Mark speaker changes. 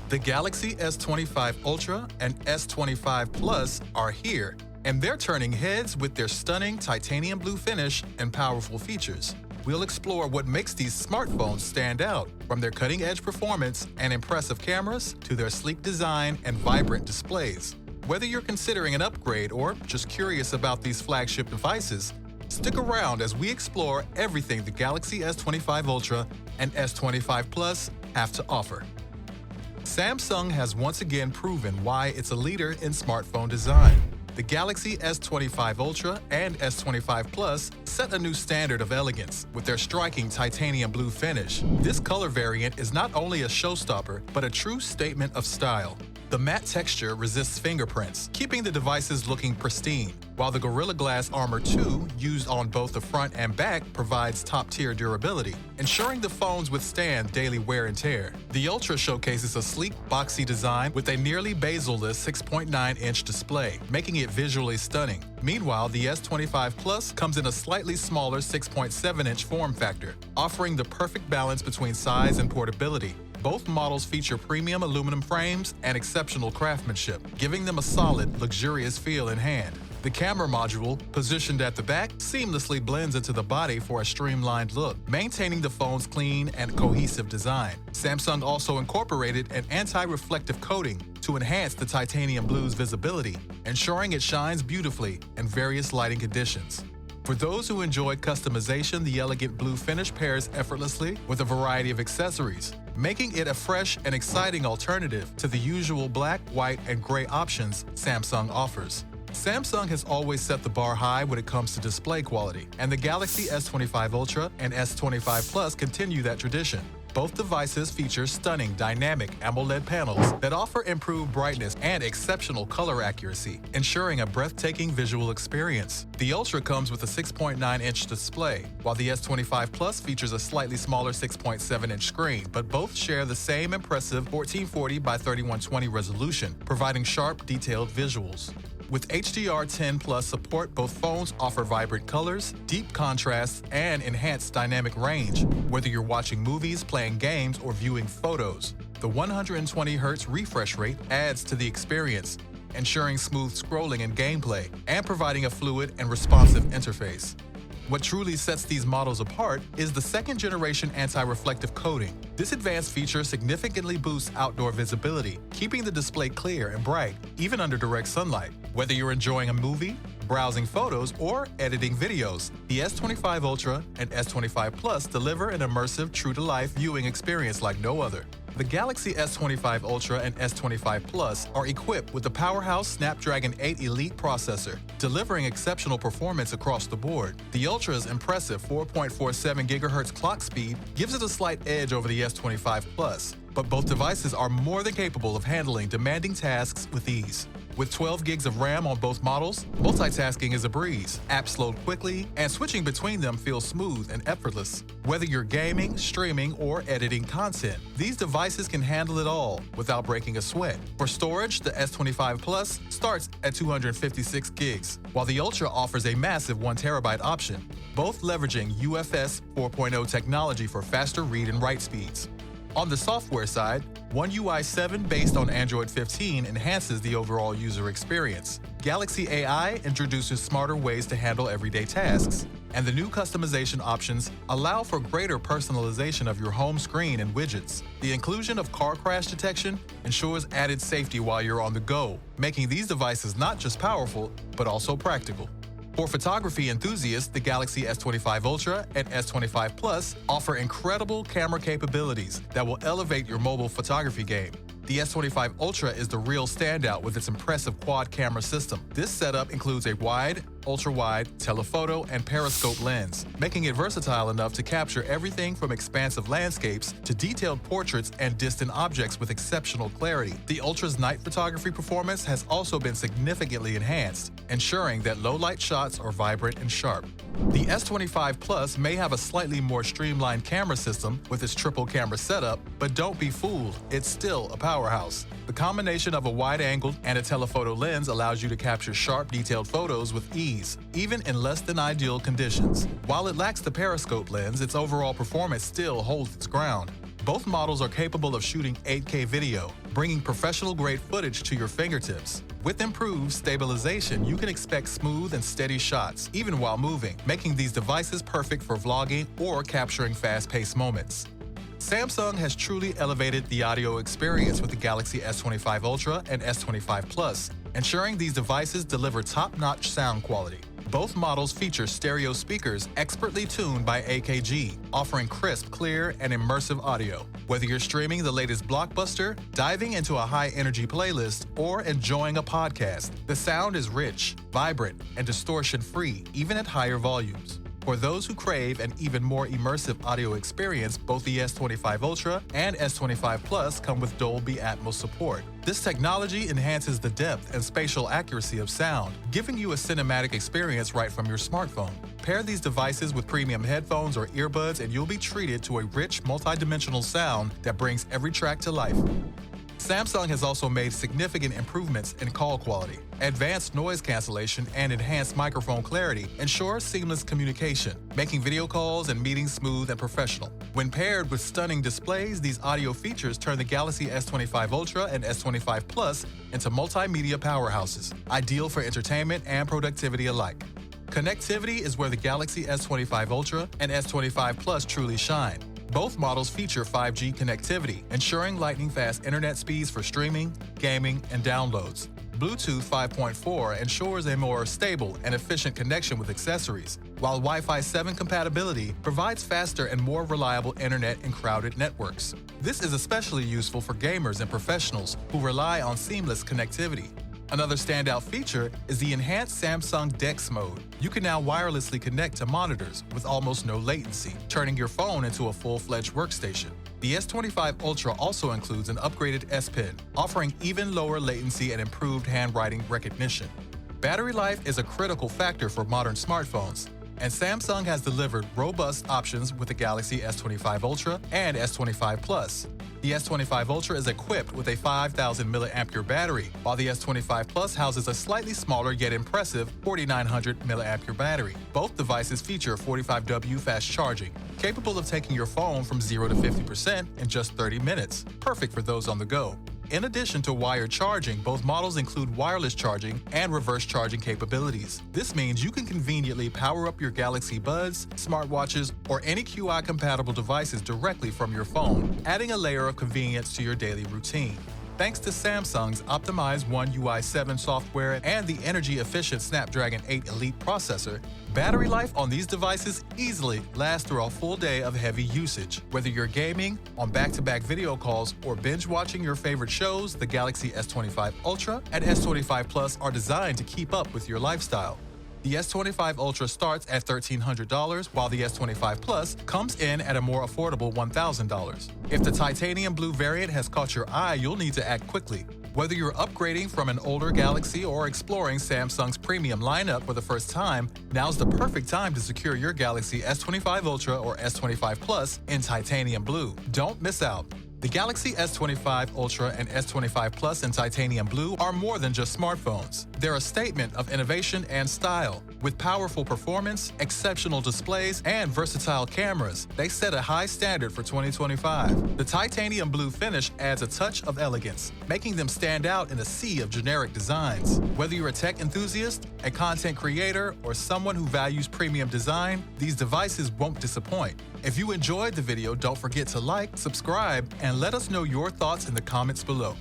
Speaker 1: The Galaxy S25 Ultra and S25 Plus are here, and they're turning heads with their stunning titanium blue finish and powerful features. We'll explore what makes these smartphones stand out, from their cutting-edge performance and impressive cameras to their sleek design and vibrant displays. Whether you're considering an upgrade or just curious about these flagship devices, stick around as we explore everything the Galaxy S25 Ultra and S25 Plus have to offer. Samsung has once again proven why it's a leader in smartphone design. The Galaxy S25 Ultra and S25 Plus set a new standard of elegance with their striking titanium blue finish. This color variant is not only a showstopper, but a true statement of style. The matte texture resists fingerprints, keeping the devices looking pristine, while the Gorilla Glass Armor 2, used on both the front and back, provides top-tier durability, ensuring the phones withstand daily wear and tear. The Ultra showcases a sleek, boxy design with a nearly bezel-less 6.9-inch display, making it visually stunning. Meanwhile, the S25 Plus comes in a slightly smaller 6.7-inch form factor, offering the perfect balance between size and portability. Both models feature premium aluminum frames and exceptional craftsmanship, giving them a solid, luxurious feel in hand. The camera module, positioned at the back, seamlessly blends into the body for a streamlined look, maintaining the phone's clean and cohesive design. Samsung also incorporated an anti-reflective coating to enhance the titanium blue's visibility, ensuring it shines beautifully in various lighting conditions. For those who enjoy customization, the elegant blue finish pairs effortlessly with a variety of accessories, making it a fresh and exciting alternative to the usual black, white, and gray options Samsung offers. Samsung has always set the bar high when it comes to display quality, and the Galaxy S25 Ultra and S25 Plus continue that tradition. Both devices feature stunning dynamic AMOLED panels that offer improved brightness and exceptional color accuracy, ensuring a breathtaking visual experience. The Ultra comes with a 6.9-inch display, while the S25 Plus features a slightly smaller 6.7-inch screen, but both share the same impressive 1440 by 3120 resolution, providing sharp, detailed visuals. With HDR10 Plus support, both phones offer vibrant colors, deep contrasts, and enhanced dynamic range, whether you're watching movies, playing games, or viewing photos. The 120Hz refresh rate adds to the experience, ensuring smooth scrolling and gameplay, and providing a fluid and responsive interface. What truly sets these models apart is the second-generation anti-reflective coating. This advanced feature significantly boosts outdoor visibility, keeping the display clear and bright, even under direct sunlight. Whether you're enjoying a movie, browsing photos, or editing videos, the S25 Ultra and S25 Plus deliver an immersive, true-to-life viewing experience like no other. The Galaxy S25 Ultra and S25 Plus are equipped with the powerhouse Snapdragon 8 Elite processor, delivering exceptional performance across the board. The Ultra's impressive 4.47 GHz clock speed gives it a slight edge over the S25 Plus, but both devices are more than capable of handling demanding tasks with ease. With 12 gigs of RAM on both models, multitasking is a breeze. Apps load quickly, and switching between them feels smooth and effortless. Whether you're gaming, streaming, or editing content, these devices can handle it all without breaking a sweat. For storage, the S25 Plus starts at 256 gigs, while the Ultra offers a massive 1 TB option, both leveraging UFS 4.0 technology for faster read and write speeds. On the software side, One UI 7 based on Android 15 enhances the overall user experience. Galaxy AI introduces smarter ways to handle everyday tasks, and the new customization options allow for greater personalization of your home screen and widgets. The inclusion of car crash detection ensures added safety while you're on the go, making these devices not just powerful, but also practical. For photography enthusiasts, the Galaxy S25 Ultra and S25 Plus offer incredible camera capabilities that will elevate your mobile photography game. The S25 Ultra is the real standout with its impressive quad camera system. This setup includes a wide, ultra-wide, telephoto, and periscope lens, making it versatile enough to capture everything from expansive landscapes to detailed portraits and distant objects with exceptional clarity. The Ultra's night photography performance has also been significantly enhanced, ensuring that low-light shots are vibrant and sharp. The S25 Plus may have a slightly more streamlined camera system with its triple camera setup, but don't be fooled, it's still a powerhouse. The combination of a wide-angled and a telephoto lens allows you to capture sharp, detailed photos with ease, even in less than ideal conditions. While it lacks the periscope lens, its overall performance still holds its ground. Both models are capable of shooting 8K video, bringing professional-grade footage to your fingertips. With improved stabilization, you can expect smooth and steady shots, even while moving, making these devices perfect for vlogging or capturing fast-paced moments. Samsung has truly elevated the audio experience with the Galaxy S25 Ultra and S25 Plus, ensuring these devices deliver top-notch sound quality. Both models feature stereo speakers expertly tuned by AKG, offering crisp, clear, and immersive audio. Whether you're streaming the latest blockbuster, diving into a high-energy playlist, or enjoying a podcast, the sound is rich, vibrant, and distortion-free, even at higher volumes. For those who crave an even more immersive audio experience, both the S25 Ultra and S25 Plus come with Dolby Atmos support. This technology enhances the depth and spatial accuracy of sound, giving you a cinematic experience right from your smartphone. Pair these devices with premium headphones or earbuds and you'll be treated to a rich, multi-dimensional sound that brings every track to life. Samsung has also made significant improvements in call quality. Advanced noise cancellation and enhanced microphone clarity ensure seamless communication, making video calls and meetings smooth and professional. When paired with stunning displays, these audio features turn the Galaxy S25 Ultra and S25 Plus into multimedia powerhouses, ideal for entertainment and productivity alike. Connectivity is where the Galaxy S25 Ultra and S25 Plus truly shine. Both models feature 5G connectivity, ensuring lightning-fast internet speeds for streaming, gaming, and downloads. Bluetooth 5.4 ensures a more stable and efficient connection with accessories, while Wi-Fi 7 compatibility provides faster and more reliable internet in crowded networks. This is especially useful for gamers and professionals who rely on seamless connectivity. Another standout feature is the enhanced Samsung DeX mode. You can now wirelessly connect to monitors with almost no latency, turning your phone into a full-fledged workstation. The S25 Ultra also includes an upgraded S Pen, offering even lower latency and improved handwriting recognition. Battery life is a critical factor for modern smartphones, and Samsung has delivered robust options with the Galaxy S25 Ultra and S25 Plus. The S25 Ultra is equipped with a 5,000 mAh battery, while the S25 Plus houses a slightly smaller yet impressive 4,900 mAh battery. Both devices feature 45W fast charging, capable of taking your phone from 0 to 50% in just 30 minutes, perfect for those on the go. In addition to wired charging, both models include wireless charging and reverse charging capabilities. This means you can conveniently power up your Galaxy Buds, smartwatches, or any QI-compatible devices directly from your phone, adding a layer of convenience to your daily routine. Thanks to Samsung's optimized One UI 7 software and the energy-efficient Snapdragon 8 Elite processor, battery life on these devices easily lasts through a full day of heavy usage. Whether you're gaming, on back-to-back video calls, or binge-watching your favorite shows, the Galaxy S25 Ultra and S25 Plus are designed to keep up with your lifestyle. The S25 Ultra starts at $1,300, while the S25 Plus comes in at a more affordable $1,000. If the titanium blue variant has caught your eye, you'll need to act quickly. Whether you're upgrading from an older Galaxy or exploring Samsung's premium lineup for the first time, now's the perfect time to secure your Galaxy S25 Ultra or S25 Plus in titanium blue. Don't miss out. The Galaxy S25 Ultra and S25 Plus in titanium blue are more than just smartphones. They're a statement of innovation and style. With powerful performance, exceptional displays, and versatile cameras, they set a high standard for 2025. The titanium blue finish adds a touch of elegance, making them stand out in a sea of generic designs. Whether you're a tech enthusiast, a content creator, or someone who values premium design, these devices won't disappoint. If you enjoyed the video, don't forget to like, subscribe, and let us know your thoughts in the comments below.